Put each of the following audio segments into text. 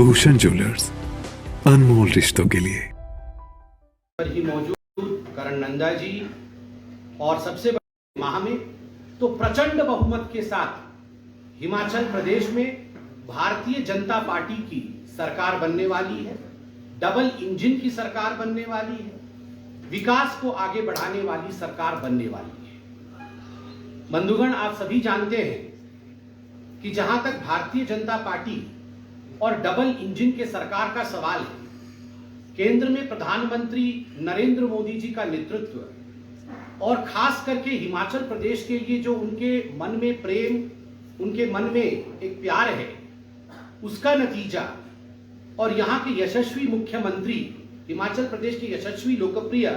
Bhushan jewellers, अनमोल रिश्तों के लिए। पर ही मौजूद करण नंदा जी और सबसे बड़े माह में तो प्रचंड बहुमत के साथ हिमाचल प्रदेश में भारतीय जनता पार्टी की सरकार बनने वाली है। डबल इंजन की सरकार बनने वाली है। विकास को आगे बढ़ाने वाली सरकार बनने वाली है। बंधुगण, आप सभी जानते हैं कि जहां तक भारतीय जनता पार्टी और डबल इंजन के सरकार का सवाल है, केंद्र में प्रधानमंत्री नरेंद्र मोदी जी का नेतृत्व और खास करके हिमाचल प्रदेश के लिए जो उनके मन में प्रेम, उनके मन में एक प्यार है, उसका नतीजा और यहाँ के यशस्वी मुख्यमंत्री, हिमाचल प्रदेश के यशस्वी लोकप्रिय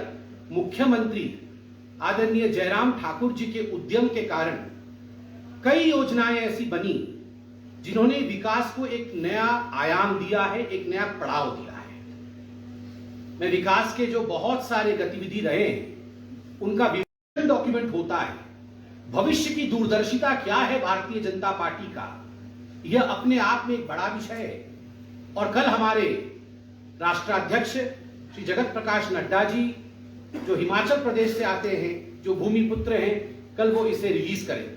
मुख्यमंत्री आदरणीय जयराम ठाकुर जी के उद्यम के कारण कई योजनाएं ऐसी बनी जिन्होंने विकास को एक नया आयाम दिया है, एक नया पड़ाव दिया है। मैं विकास के जो बहुत सारे गतिविधि रहे हैं उनका विजन डॉक्यूमेंट होता है। भविष्य की दूरदर्शिता क्या है भारतीय जनता पार्टी का, यह अपने आप में एक बड़ा विषय है। और कल हमारे राष्ट्राध्यक्ष श्री जगत प्रकाश नड्डा जी, जो हिमाचल प्रदेश से आते हैं, जो भूमिपुत्र हैं, कल वो इसे रिलीज करेंगे।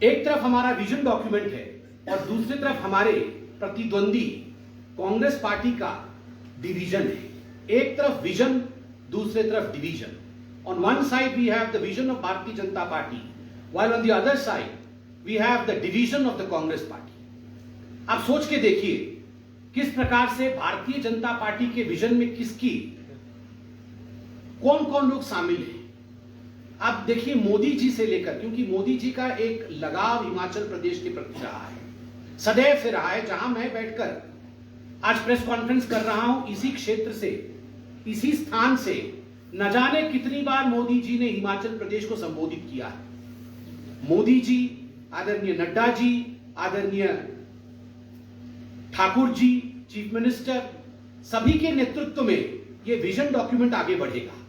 एक तरफ हमारा विजन डॉक्यूमेंट है और दूसरी तरफ हमारे प्रतिद्वंदी कांग्रेस पार्टी का डिवीजन है। एक तरफ विजन, दूसरे तरफ division. On one side we have the vision of Bharatiya Janata party, while on the other side we have the division of the Congress party. आप सोच के देखिए किस प्रकार से भारतीय जनता पार्टी के विजन में किसकी कौन कौन लोग शामिल हैं। आप देखिए मोदी जी से लेकर, क्योंकि मोदी जी का एक लगाव हिमाचल प्रदेश के प्रति रहा है, सदैव से रहा है। जहां मैं बैठकर आज प्रेस कॉन्फ्रेंस कर रहा हूं, इसी क्षेत्र से, इसी स्थान से न जाने कितनी बार मोदी जी ने हिमाचल प्रदेश को संबोधित किया है। मोदी जी, आदरणीय नड्डा जी, आदरणीय ठाकुर जी, चीफ मिनिस्टर, सभी के नेतृत्व में यह विजन डॉक्यूमेंट आगे बढ़ेगा।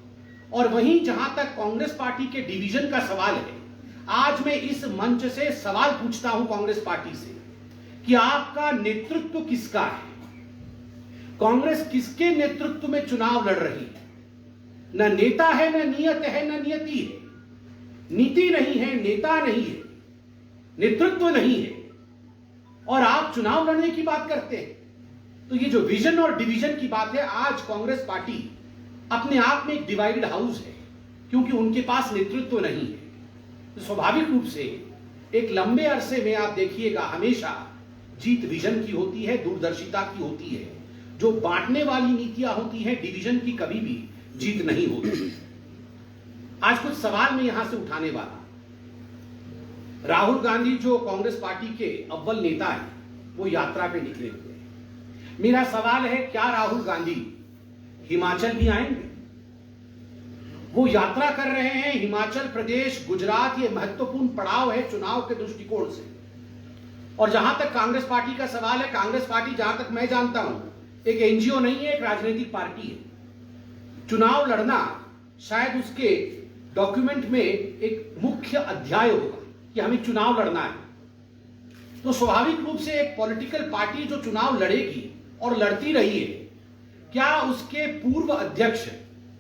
और वहीं जहां तक कांग्रेस पार्टी के डिवीजन का सवाल है, आज मैं इस मंच से सवाल पूछता हूं कांग्रेस पार्टी से कि आपका नेतृत्व किसका है? कांग्रेस किसके नेतृत्व में चुनाव लड़ रही है? न नेता है, न नियत है, न नियति है। नीति नहीं है, नेता नहीं है, नेतृत्व नहीं है, और आप चुनाव लड़ने की बात करते हैं। तो ये जो विजन और डिवीजन की बात है, आज कांग्रेस पार्टी अपने आप में एक डिवाइडेड हाउस है, क्योंकि उनके पास नेतृत्व नहीं है। तो स्वाभाविक रूप से एक लंबे अरसे में आप देखिएगा, हमेशा जीत विजन की होती है, दूरदर्शिता की होती है। जो बांटने वाली नीतियां होती हैं, डिवीजन की कभी भी जीत नहीं होती। आज कुछ सवाल मैं यहां से उठाने वाला। राहुल गांधी जो कांग्रेस पार्टी के अव्वल नेता हैं, वो यात्रा पे निकले हुए हैं। मेरा सवाल है, क्या राहुल गांधी हिमाचल भी आएंगे? वो यात्रा कर रहे हैं हिमाचल प्रदेश, गुजरात, ये महत्वपूर्ण पड़ाव है चुनाव के दृष्टिकोण से। और जहां तक कांग्रेस पार्टी का सवाल है, कांग्रेस पार्टी जहां तक मैं जानता हूं एक एनजीओ नहीं है, एक राजनीतिक पार्टी है। चुनाव लड़ना शायद उसके डॉक्यूमेंट में एक मुख्य अध्याय होगा कि हमें चुनाव लड़ना है। तो स्वाभाविक रूप से एक पॉलिटिकल पार्टी जो चुनाव लड़ेगी और लड़ती रही है, क्या उसके पूर्व अध्यक्ष,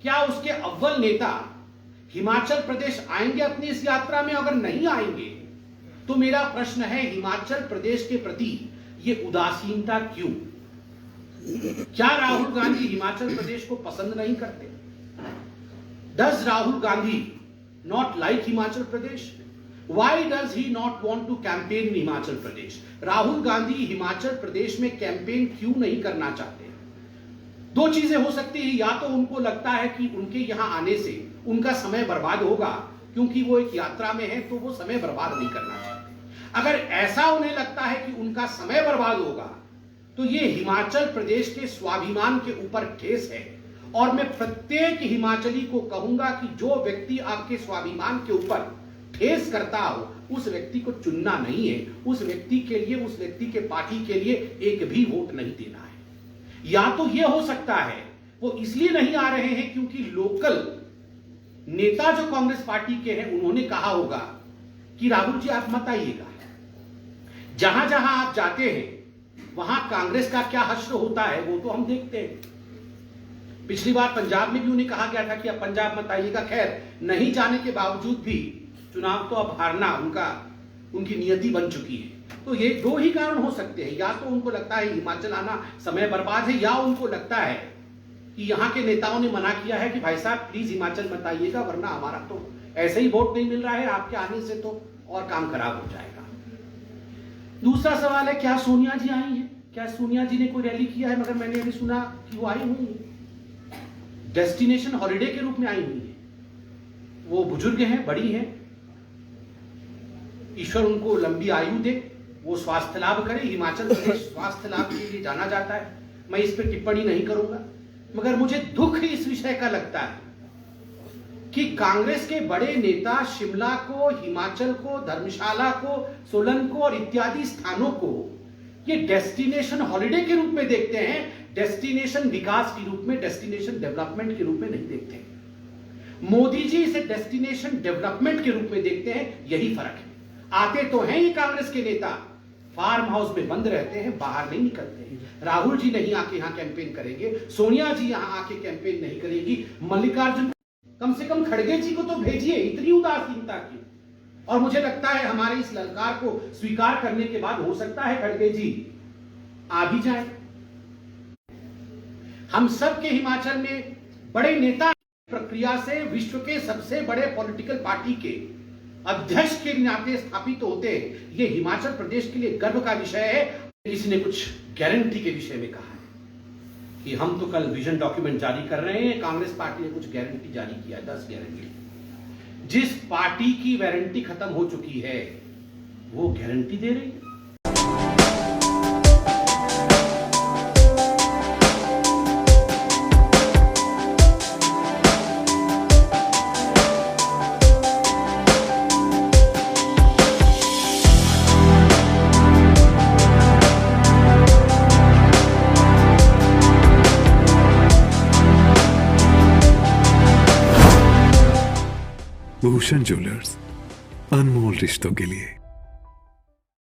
क्या उसके अव्वल नेता हिमाचल प्रदेश आएंगे अपनी इस यात्रा में? अगर नहीं आएंगे तो मेरा प्रश्न है, हिमाचल प्रदेश के प्रति ये उदासीनता क्यों? क्या राहुल गांधी हिमाचल प्रदेश को पसंद नहीं करते? Does Rahul Gandhi not like Himachal Pradesh? Why does he not want to campaign in Himachal Pradesh? Rahul Gandhi Himachal Pradesh में कैंपेन क्यों नहीं करना चाहते? दो चीजें हो सकती है, या तो उनको लगता है कि उनके यहां आने से उनका समय बर्बाद होगा, क्योंकि वो एक यात्रा में है, तो वो समय बर्बाद नहीं करना चाहते। अगर ऐसा उन्हें लगता है कि उनका समय बर्बाद होगा, तो ये हिमाचल प्रदेश के स्वाभिमान के ऊपर ठेस है। और मैं प्रत्येक हिमाचली को कहूंगा कि जो व्यक्ति आपके स्वाभिमान के ऊपर ठेस करता हो, उस व्यक्ति को चुनना नहीं है, उस व्यक्ति के लिए, उस व्यक्ति के पार्टी के लिए एक भी वोट नहीं देना है। या तो यह हो सकता है वो इसलिए नहीं आ रहे हैं क्योंकि लोकल नेता जो कांग्रेस पार्टी के हैं, उन्होंने कहा होगा कि राहुल जी आप मत आइएगा। जहां जहां आप जाते हैं वहां कांग्रेस का क्या हश्र होता है वो तो हम देखते हैं। पिछली बार पंजाब में भी उन्हें कहा गया था कि अब पंजाब मत आइएगा। खैर, नहीं जाने के बावजूद भी चुनाव तो अब हारना उनकी नियति बन चुकी है। तो ये दो ही कारण हो सकते हैं, या तो उनको लगता है हिमाचल आना समय बर्बाद है, या उनको लगता है कि यहाँ के नेताओं ने मना किया है कि भाई साहब प्लीज हिमाचल मत आइएगा, वरना हमारा तो ऐसे ही वोट नहीं मिल रहा है, आपके आने से तो और काम खराब हो जाएगा। दूसरा सवाल है, क्या सोनिया जी आई हैं? क्या सोनिया जी ने कोई रैली किया है? मगर मैंने अभी सुना कि वो आई हुई है, डेस्टिनेशन हॉलिडे के रूप में आई हुई है। वो बुजुर्ग हैं, बड़ी हैं, ईश्वर उनको लंबी आयु दे, वो स्वास्थ्य लाभ करे। हिमाचल प्रदेश स्वास्थ्य लाभ के लिए जाना जाता है, मैं इस पर टिप्पणी नहीं करूंगा। मगर मुझे दुख इस विषय का लगता है कि कांग्रेस के बड़े नेता शिमला को, हिमाचल को, धर्मशाला को, सोलन को और इत्यादि स्थानों को ये डेस्टिनेशन हॉलिडे के रूप में देखते हैं, डेस्टिनेशन विकास के रूप में, डेस्टिनेशन डेवलपमेंट के रूप में नहीं देखते हैं। मोदी जी इसे डेस्टिनेशन डेवलपमेंट के रूप में देखते हैं, यही फर्क है। आते तो हैं ये कांग्रेस के नेता, फार्म हाउस में बंद रहते हैं, बाहर नहीं निकलते हैं। राहुल जी नहीं आके यहां कैंपेन करेंगे, सोनिया जी यहां आके कैंपेन नहीं करेगी, मल्लिकार्जुन, कम से कम खड़गे जी को तो भेजिए, इतनी उदासीनता की। और मुझे लगता है हमारे इस ललकार को स्वीकार करने के बाद हो सकता है खड़गे जी आ भी जाए। हम सब के हिमाचल में बड़े नेता प्रक्रिया से विश्व के सबसे बड़े पॉलिटिकल पार्टी के अध्यक्ष के नाते स्थापित होते हैं, ये हिमाचल प्रदेश के लिए गर्व का विषय है। किसी ने कुछ गारंटी के विषय में कहा है कि हम तो कल विजन डॉक्यूमेंट जारी कर रहे हैं, कांग्रेस पार्टी ने कुछ गारंटी जारी किया है, 10 गारंटी। जिस पार्टी की वारंटी खत्म हो चुकी है वो गारंटी दे रही है। भूषण ज्वेलर्स, अनमोल रिश्तों के लिए।